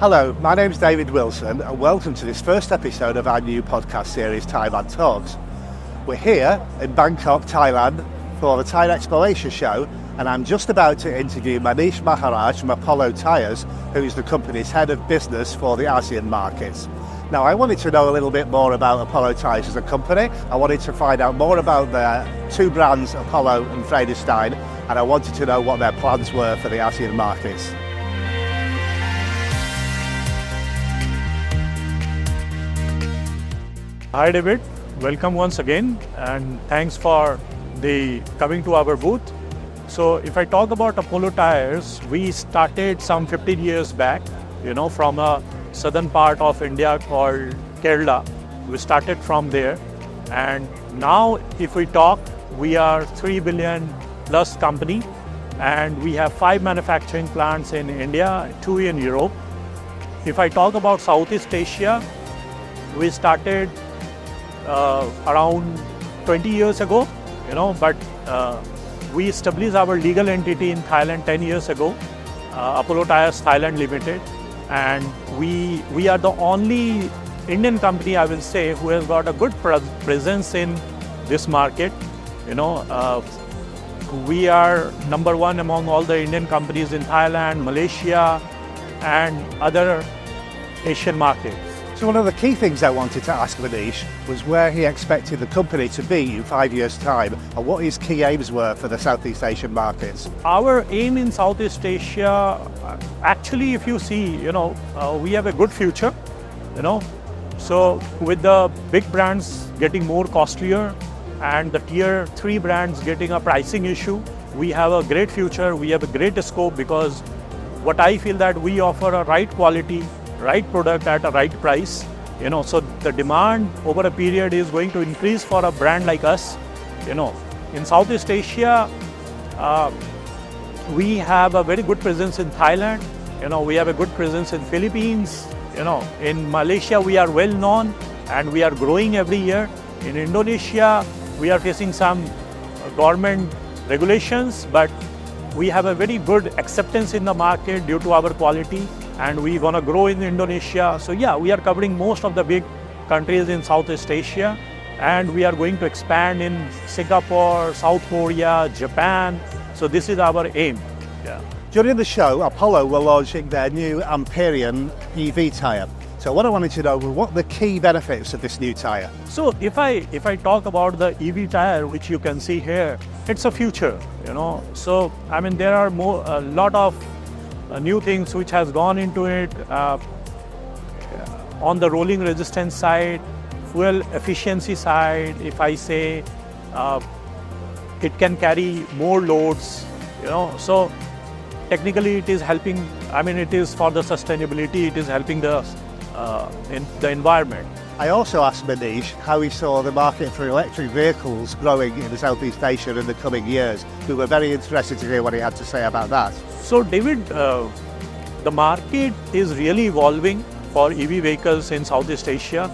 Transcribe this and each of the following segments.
Hello, my name's David Wilson and welcome to this first episode of our new podcast series, Tyreman Talks. We're here in Bangkok, Thailand for the TyreXpo Asia show, and I'm just about to interview Manish Maharaj from Apollo Tyres, who is the company's head of business for the ASEAN Markets. Now, I wanted to know a little bit more about Apollo Tyres as a company. I wanted to find out more about their two brands, Apollo and Vredestein, and I wanted to know what their plans were for the ASEAN markets. Hi David, welcome once again and thanks for coming to our booth. So if I talk about Apollo Tyres, we started some 15 years back, from a southern part of India called Kerala. We started from there, and now if we talk, we are 3 billion plus company, and we have 5 manufacturing plants in India, 2 in Europe. If I talk about Southeast Asia, we started around 20 years ago, but we established our legal entity in Thailand 10 years ago, Apollo Tyres Thailand Limited, and we are the only Indian company, I will say, who has got a good presence in this market. We are number one among all the Indian companies in Thailand, Malaysia, and other Asian markets. So one of the key things I wanted to ask Manish was where he expected the company to be in 5 years' time and what his key aims were for the Southeast Asian markets. Our aim in Southeast Asia, actually, if you see, we have a good future, So with the big brands getting more costlier and the tier 3 brands getting a pricing issue, we have a great future, we have a great scope, because what I feel that we offer a right quality, right product at a right price, so the demand over a period is going to increase for a brand like us. In Southeast Asia, we have a very good presence in Thailand, we have a good presence in Philippines, in Malaysia we are well known and we are growing every year. In Indonesia, we are facing some government regulations, but we have a very good acceptance in the market due to our quality, and we're going to grow in Indonesia. So yeah, we are covering most of the big countries in Southeast Asia, and we are going to expand in Singapore, South Korea, Japan. So this is our aim. Yeah. During the show, Apollo were launching their new Amperion EV tyre. So what I wanted to know was what are the key benefits of this new tyre? So if I talk about the EV tyre, which you can see here, it's a future, So there are a lot of new things which has gone into it on the rolling resistance side, fuel efficiency side. If I say it can carry more loads, So technically it is helping. It is for the sustainability. It is helping the environment. I also asked Manish how he saw the market for electric vehicles growing in the Southeast Asia in the coming years. We were very interested to hear what he had to say about that. So David, the market is really evolving for EV vehicles in Southeast Asia.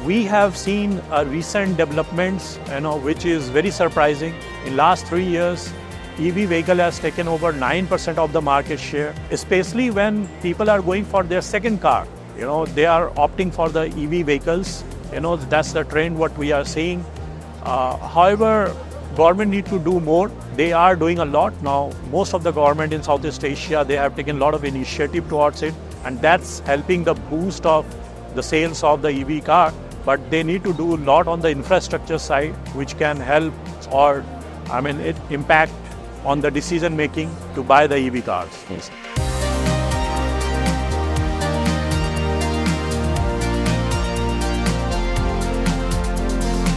We have seen recent developments, which is very surprising. In last 3 years, EV vehicle has taken over 9% of the market share, especially when people are going for their second car. They are opting for the EV vehicles. That's the trend what we are seeing. However, government need to do more. They are doing a lot now. Most of the government in Southeast Asia, they have taken a lot of initiative towards it, and that's helping the boost of the sales of the EV car. But they need to do a lot on the infrastructure side, which can help or it impact on the decision making to buy the EV cars. Yes.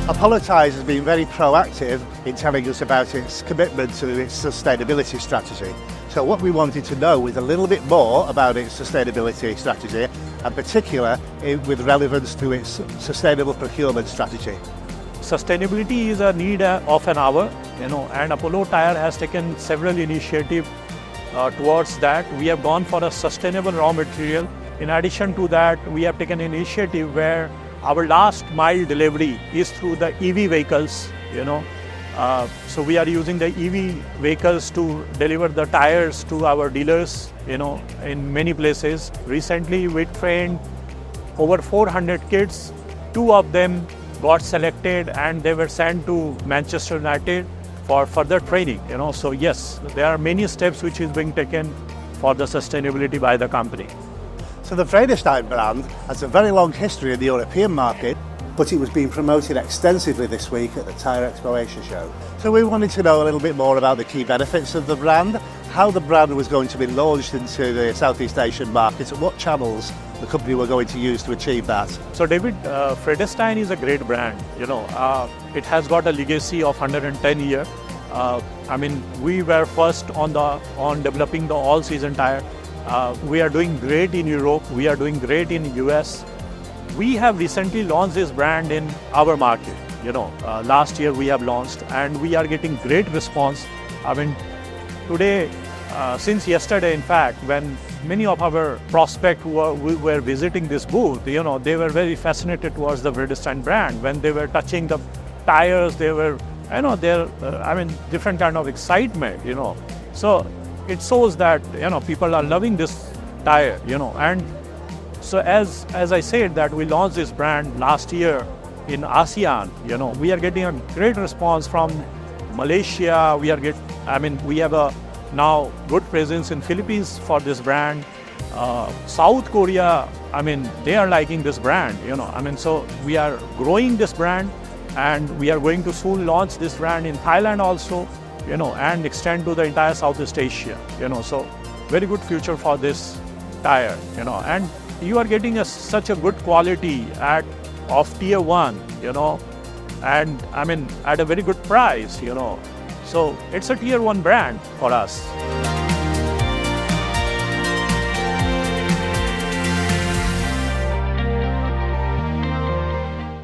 Apollo Tyres has been very proactive in telling us about its commitment to its sustainability strategy. So what we wanted to know was a little bit more about its sustainability strategy, and particular with relevance to its sustainable procurement strategy. Sustainability is a need of an hour, and Apollo Tyre has taken several initiatives towards that. We have gone for a sustainable raw material. In addition to that, we have taken an initiative where our last mile delivery is through the EV vehicles. So we are using the EV vehicles to deliver the tires to our dealers, in many places. Recently, we trained over 400 kids. 2 of them got selected and they were sent to Manchester United for further training. So yes, there are many steps which is being taken for the sustainability by the company. So the Vredestein brand has a very long history in the European market, but it was being promoted extensively this week at the TyreXpo Asia show. So we wanted to know a little bit more about the key benefits of the brand, how the brand was going to be launched into the Southeast Asian market, and what channels the company were going to use to achieve that. So David, Vredestein is a great brand. It has got a legacy of 110 years. We were first on developing the all-season tire. We are doing great in Europe. We are doing great in US. We have recently launched this brand in our market. Last year we have launched, and we are getting great response. Today, since yesterday, in fact, when many of our prospects who were visiting this booth, they were very fascinated towards the Vredestein brand. When they were touching the tires, they were, different kind of excitement. So it shows that people are loving this tire. And so as I said that we launched this brand last year in ASEAN. We are getting a great response from Malaysia. We have a now good presence in Philippines for this brand. South Korea, they are liking this brand. So we are growing this brand, and we are going to soon launch this brand in Thailand also, and extend to the entire Southeast Asia. So very good future for this tire. And you are getting such a good quality of tier 1, and at a very good price, So it's a tier 1 brand for us.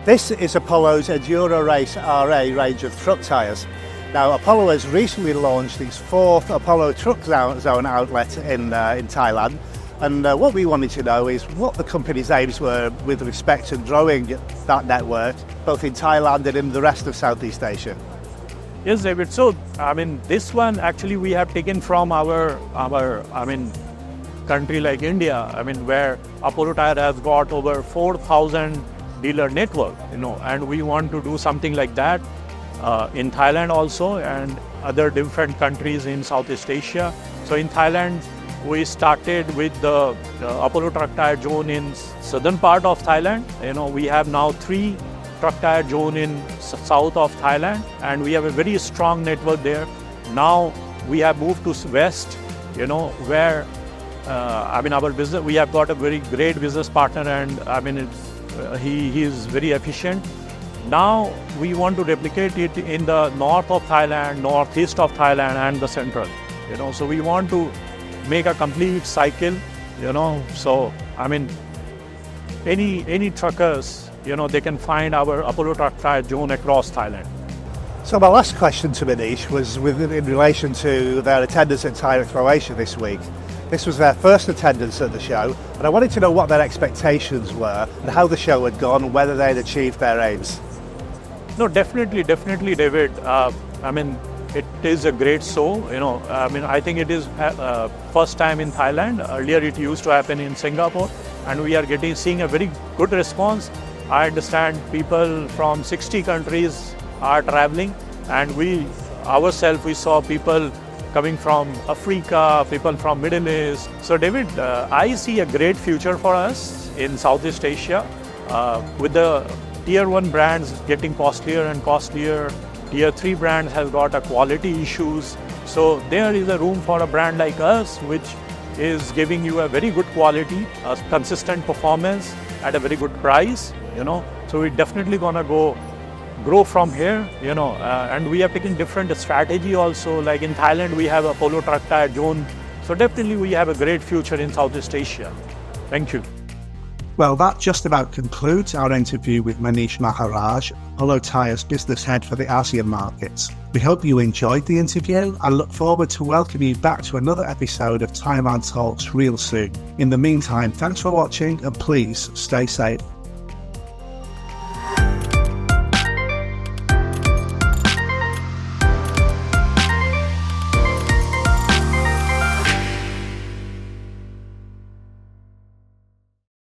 This is Apollo's Enduro Race RA range of truck tyres. Now, Apollo has recently launched its 4th Apollo Truck Zone outlet in Thailand. And what we wanted to know is what the company's aims were with respect to growing that network, both in Thailand and in the rest of Southeast Asia. Yes, David. So, this one actually we have taken from our country like India, where Apollo Tyre has got over 4,000 dealer network, and we want to do something like that in Thailand also and other different countries in Southeast Asia. So in Thailand, we started with the Apollo Truck Tire Zone in southern part of Thailand. We have now 3 truck tire zone in south of Thailand, and we have a very strong network there. Now we have moved to west, where our business, we have got a very great business partner, and he is very efficient. Now we want to replicate it in the north of Thailand, northeast of Thailand, and the central. So we want to make a complete cycle. So any truckers, they can find our Apollo Truck Tire Zone across Thailand. So my last question to Manish was in relation to their attendance at TyreXpo Asia this week. This was their first attendance at the show, and I wanted to know what their expectations were and how the show had gone, and whether they'd achieved their aims. No, definitely, David. It is a great show. I think it is first time in Thailand. Earlier, it used to happen in Singapore, and we are seeing a very good response. I understand people from 60 countries are traveling, and we saw people coming from Africa, people from Middle East. So David, I see a great future for us in Southeast Asia with the tier 1 brands getting costlier and costlier. Tier 3 brands has got a quality issues. So there is a room for a brand like us, which is giving you a very good quality, a consistent performance at a very good price. So we're definitely gonna grow from here, and we are taking different strategy also. Like in Thailand, we have a Apollo Truck Tire Zone. So definitely we have a great future in Southeast Asia. Thank you. Well, that just about concludes our interview with Manish Maharaj, Apollo Tyres business head for the ASEAN Markets. We hope you enjoyed the interview and look forward to welcoming you back to another episode of Tyreman Talks real soon. In the meantime, thanks for watching, and please stay safe.